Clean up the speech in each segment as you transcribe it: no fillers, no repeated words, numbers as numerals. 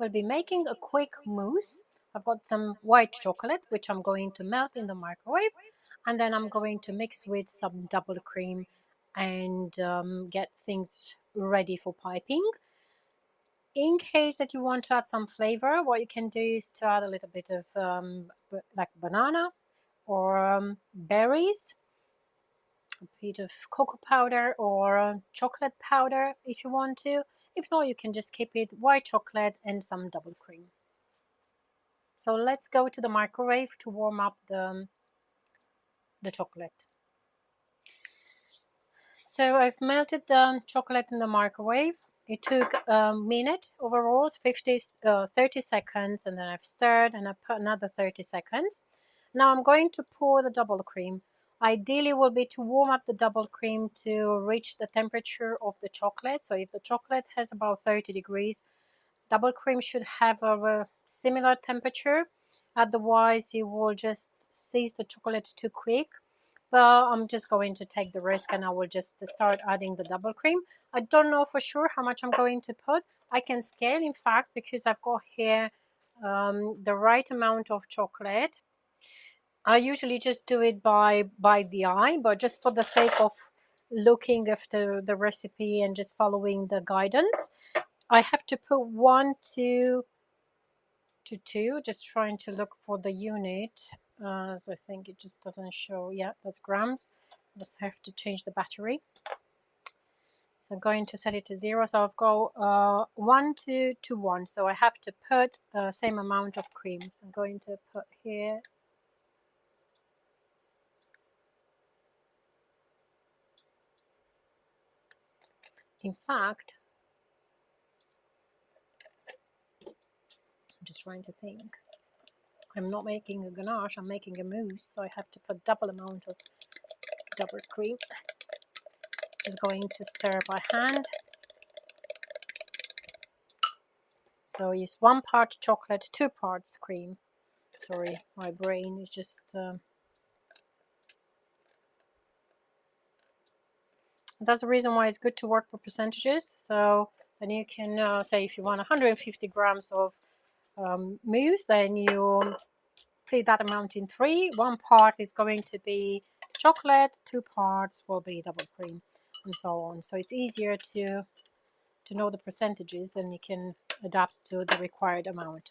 we'll be making a quick mousse. I've got some white chocolate, which I'm going to melt in the microwave, and then I'm going to mix with some double cream and get things ready for piping. In case that you want to add some flavor, what you can do is to add a little bit of like banana or berries, a bit of cocoa powder or chocolate powder if you want to. If not, you can just keep it white chocolate and some double cream. So let's go to the microwave to warm up the chocolate. So I've melted the chocolate in the microwave. It took a minute overall, 30 seconds, and then I've stirred and I put another 30 seconds. Now I'm going to pour the double cream. Ideally will be to warm up the double cream to reach the temperature of the chocolate. So if the chocolate has about 30 degrees, double cream should have a similar temperature. Otherwise, it will just seize the chocolate too quick. But I'm just going to take the risk and I will just start adding the double cream. I don't know for sure how much I'm going to put. I can scale, in fact, because I've got here the right amount of chocolate. I usually just do it by the eye, but just for the sake of looking after the recipe and just following the guidance, I have to put 1 to 2, just trying to look for the unit, as I think it just doesn't show. Yeah, that's grams. Just have to change the battery. So I'm going to set it to 0. So I've got 1 to 1. So I have to put same amount of cream. So I'm going to put here. In fact, I'm just trying to think. I'm not making a ganache, I'm making a mousse, so I have to put double amount of double cream. Just going to stir by hand. So use 1 part chocolate, 2 parts cream. Sorry, my brain is just... That's the reason why it's good to work with percentages. So then you can say if you want 150 grams of mousse, then you split that amount in 3. 1 part is going to be chocolate, 2 parts will be double cream, and so on. So it's easier to know the percentages, and you can adapt to the required amount.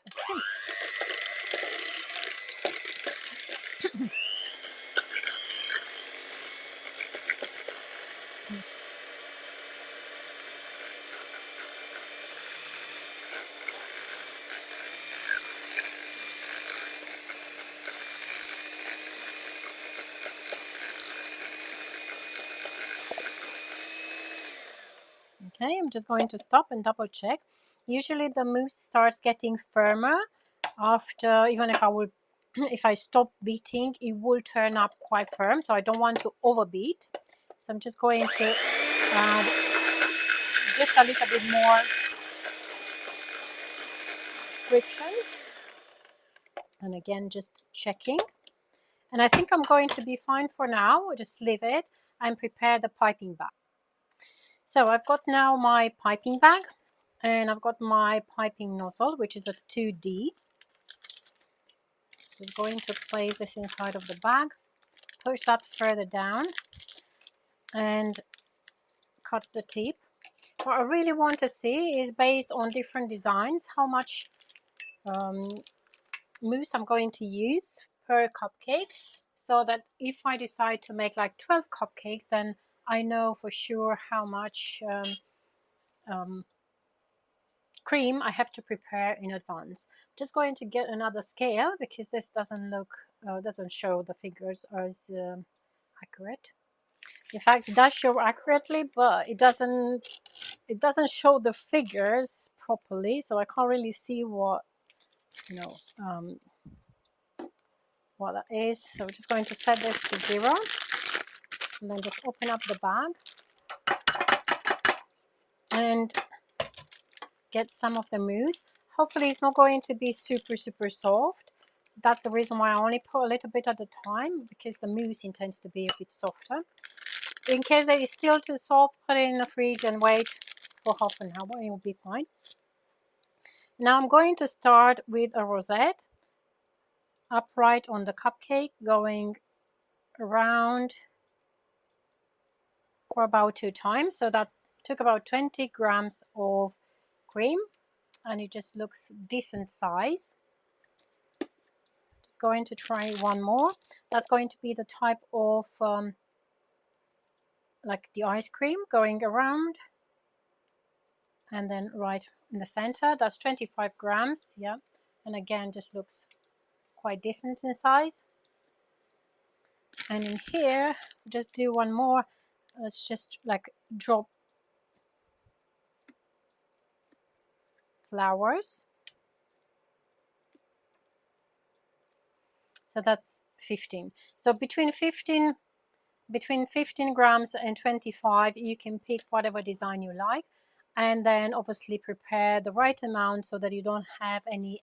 Okay, I'm just going to stop and double check. Usually the mousse starts getting firmer after, even if if I stop beating, it will turn up quite firm. So I don't want to overbeat. So I'm just going to add just a little bit more friction. And again, just checking. And I think I'm going to be fine for now. We'll just leave it and prepare the piping bag. So I've got now my piping bag, and I've got my piping nozzle, which is a 2D. Just going to place this inside of the bag, push that further down and cut the tip. What I really want to see is, based on different designs, how much mousse I'm going to use per cupcake, so that if I decide to make like 12 cupcakes, then I know for sure how much cream I have to prepare in advance. Just going to get another scale because this doesn't show the figures as accurate. In fact, it does show accurately, but it doesn't show the figures properly, so I can't really see what what that is. So we're just going to set this to 0 and then just open up the bag and get some of the mousse. Hopefully it's not going to be super soft. That's the reason why I only put a little bit at a time, because the mousse intends to be a bit softer. In case it is still too soft, put it in the fridge and wait for half an hour and it will be fine. Now I'm going to start with a rosette upright on the cupcake, going around for about 2 times. So that took about 20 grams of cream, and it just looks decent size. Just going to try one more. That's going to be the type of like the ice cream, going around and then right in the center. That's 25 grams, yeah. And again, just looks quite decent in size. And in here, just do one more. Let's just like drop flowers. So that's 15. So between 15 grams and 25, you can pick whatever design you like, and then obviously prepare the right amount so that you don't have any